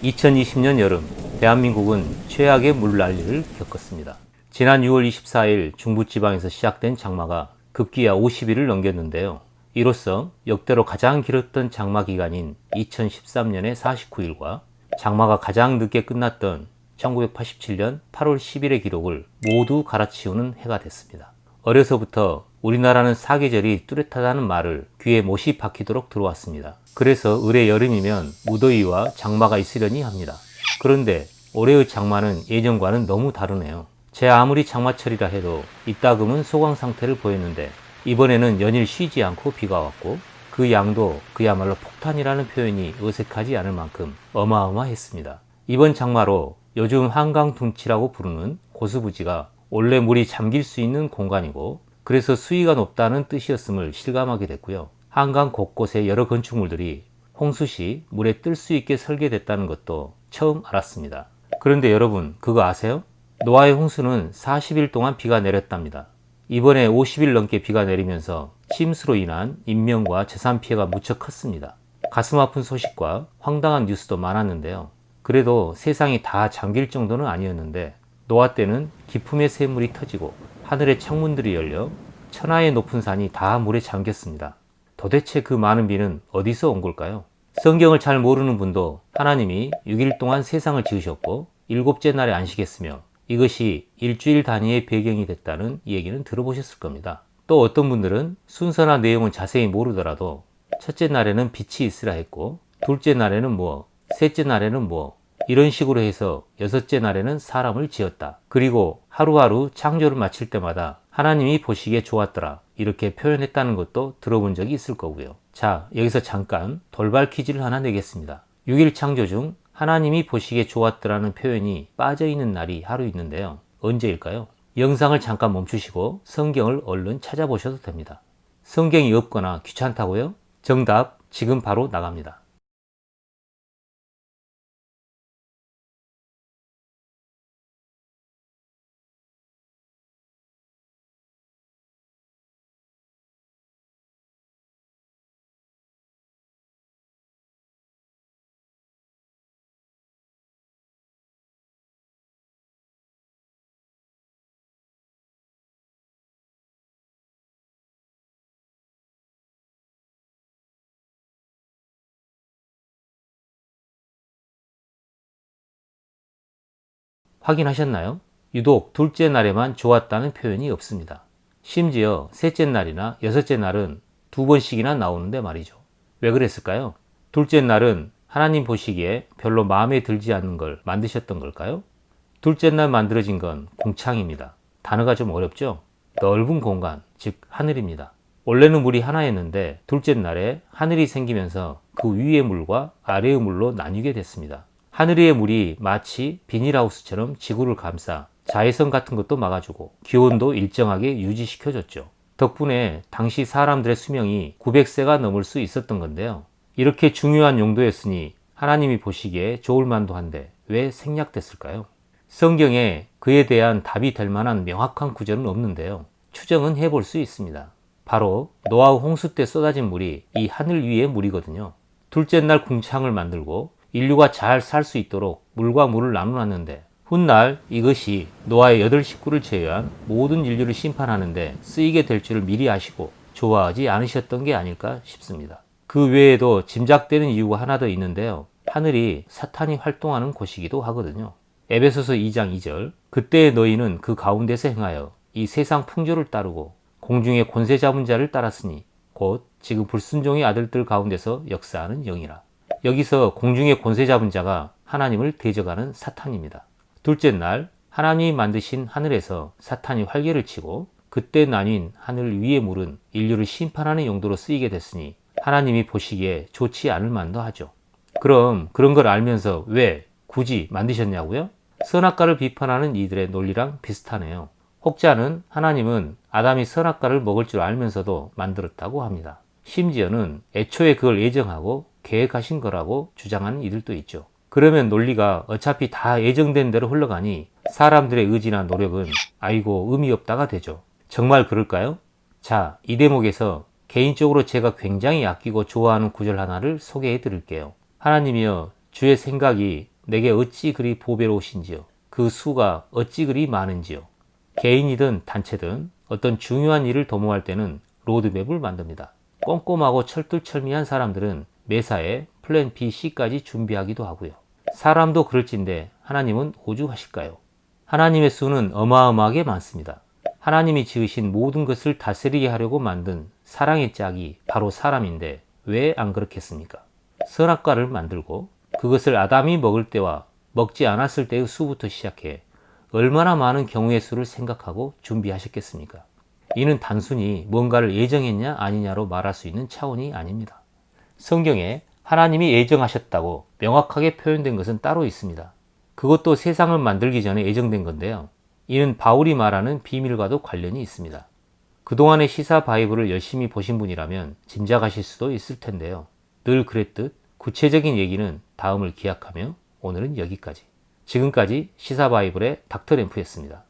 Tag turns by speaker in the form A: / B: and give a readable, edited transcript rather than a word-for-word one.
A: 2020년 여름, 대한민국은 최악의 물난리를 겪었습니다. 지난 6월 24일 중부지방에서 시작된 장마가 급기야 50일을 넘겼는데요. 이로써 역대로 가장 길었던 장마 기간인 2013년의 49일과 장마가 가장 늦게 끝났던 1987년 8월 10일의 기록을 모두 갈아치우는 해가 됐습니다. 어려서부터 우리나라는 사계절이 뚜렷하다는 말을 귀에 못이 박히도록 들어왔습니다. 그래서 을의 여름이면 무더위와 장마가 있으려니 합니다. 그런데 올해의 장마는 예전과는 너무 다르네요. 제 아무리 장마철이라 해도 이따금은 소강 상태를 보였는데 이번에는 연일 쉬지 않고 비가 왔고 그 양도 그야말로 폭탄이라는 표현이 어색하지 않을 만큼 어마어마했습니다. 이번 장마로 요즘 한강 둔치라고 부르는 고수부지가 원래 물이 잠길 수 있는 공간이고 그래서 수위가 높다는 뜻이었음을 실감하게 됐고요. 한강 곳곳에 여러 건축물들이 홍수 시 물에 뜰 수 있게 설계됐다는 것도 처음 알았습니다. 그런데 여러분 그거 아세요? 노아의 홍수는 40일 동안 비가 내렸답니다. 이번에 50일 넘게 비가 내리면서 침수로 인한 인명과 재산 피해가 무척 컸습니다. 가슴 아픈 소식과 황당한 뉴스도 많았는데요. 그래도 세상이 다 잠길 정도는 아니었는데 노아 때는 기품의 샘물이 터지고 하늘의 창문들이 열려 천하의 높은 산이 다 물에 잠겼습니다. 도대체 그 많은 비는 어디서 온 걸까요? 성경을 잘 모르는 분도 하나님이 6일 동안 세상을 지으셨고 7째 날에 안식했으며 이것이 일주일 단위의 배경이 됐다는 얘기는 들어보셨을 겁니다. 또 어떤 분들은 순서나 내용은 자세히 모르더라도 첫째 날에는 빛이 있으라 했고 둘째 날에는 뭐, 셋째 날에는 뭐 이런 식으로 해서 여섯째 날에는 사람을 지었다. 그리고 하루하루 창조를 마칠 때마다 하나님이 보시기에 좋았더라. 이렇게 표현했다는 것도 들어본 적이 있을 거고요. 자, 여기서 잠깐 돌발 퀴즈를 하나 내겠습니다. 6일 창조 중 하나님이 보시기에 좋았더라는 표현이 빠져있는 날이 하루 있는데요. 언제일까요? 영상을 잠깐 멈추시고 성경을 얼른 찾아보셔도 됩니다. 성경이 없거나 귀찮다고요? 정답 지금 바로 나갑니다. 확인하셨나요? 유독 둘째 날에만 좋았다는 표현이 없습니다. 심지어 셋째 날이나 여섯째 날은 2번씩이나 나오는데 말이죠. 왜 그랬을까요? 둘째 날은 하나님 보시기에 별로 마음에 들지 않는 걸 만드셨던 걸까요? 둘째 날 만들어진 건 공창입니다. 단어가 좀 어렵죠? 넓은 공간, 즉 하늘입니다. 원래는 물이 하나였는데 둘째 날에 하늘이 생기면서 그 위의 물과 아래의 물로 나뉘게 됐습니다. 하늘 위의 물이 마치 비닐하우스처럼 지구를 감싸 자외선 같은 것도 막아주고 기온도 일정하게 유지시켜줬죠. 덕분에 당시 사람들의 수명이 900세가 넘을 수 있었던 건데요. 이렇게 중요한 용도였으니 하나님이 보시기에 좋을 만도 한데 왜 생략됐을까요? 성경에 그에 대한 답이 될 만한 명확한 구절은 없는데요. 추정은 해볼 수 있습니다. 바로 노아의 홍수 때 쏟아진 물이 이 하늘 위의 물이거든요. 둘째 날 궁창을 만들고 인류가 잘 살 수 있도록 물과 물을 나눠놨는데 훗날 이것이 노아의 8식구를 제외한 모든 인류를 심판하는데 쓰이게 될 줄을 미리 아시고 좋아하지 않으셨던 게 아닐까 싶습니다. 그 외에도 짐작되는 이유가 하나 더 있는데요. 하늘이 사탄이 활동하는 곳이기도 하거든요. 에베소서 2장 2절 그때의 너희는 그 가운데서 행하여 이 세상 풍조를 따르고 공중의 권세 잡은 자를 따랐으니 곧 지금 불순종의 아들들 가운데서 역사하는 영이라. 여기서 공중의 권세 잡은 자가 하나님을 대적하는 사탄입니다. 둘째 날 하나님이 만드신 하늘에서 사탄이 활개를 치고 그때 나뉜 하늘 위의 물은 인류를 심판하는 용도로 쓰이게 됐으니 하나님이 보시기에 좋지 않을 만도 하죠. 그럼 그런 걸 알면서 왜 굳이 만드셨냐고요? 선악과를 비판하는 이들의 논리랑 비슷하네요. 혹자는 하나님은 아담이 선악과를 먹을 줄 알면서도 만들었다고 합니다. 심지어는 애초에 그걸 예정하고 계획하신 거라고 주장하는 이들도 있죠. 그러면 논리가 어차피 다 예정된 대로 흘러가니 사람들의 의지나 노력은 아이고 의미 없다가 되죠. 정말 그럴까요? 자, 이 대목에서 개인적으로 제가 굉장히 아끼고 좋아하는 구절 하나를 소개해 드릴게요. 하나님이여 주의 생각이 내게 어찌 그리 보배로우신지요. 그 수가 어찌 그리 많은지요. 개인이든 단체든 어떤 중요한 일을 도모할 때는 로드맵을 만듭니다. 꼼꼼하고 철두철미한 사람들은 매사에 플랜 B, C까지 준비하기도 하고요. 사람도 그럴진데 하나님은 오죽하실까요? 하나님의 수는 어마어마하게 많습니다. 하나님이 지으신 모든 것을 다스리게 하려고 만든 사랑의 짝이 바로 사람인데 왜 안 그렇겠습니까? 선악과를 만들고 그것을 아담이 먹을 때와 먹지 않았을 때의 수부터 시작해 얼마나 많은 경우의 수를 생각하고 준비하셨겠습니까? 이는 단순히 뭔가를 예정했냐 아니냐로 말할 수 있는 차원이 아닙니다. 성경에 하나님이 예정하셨다고 명확하게 표현된 것은 따로 있습니다. 그것도 세상을 만들기 전에 예정된 건데요. 이는 바울이 말하는 비밀과도 관련이 있습니다. 그동안의 시사 바이블을 열심히 보신 분이라면 짐작하실 수도 있을 텐데요. 늘 그랬듯 구체적인 얘기는 다음을 기약하며 오늘은 여기까지. 지금까지 시사 바이블의 닥터 램프였습니다.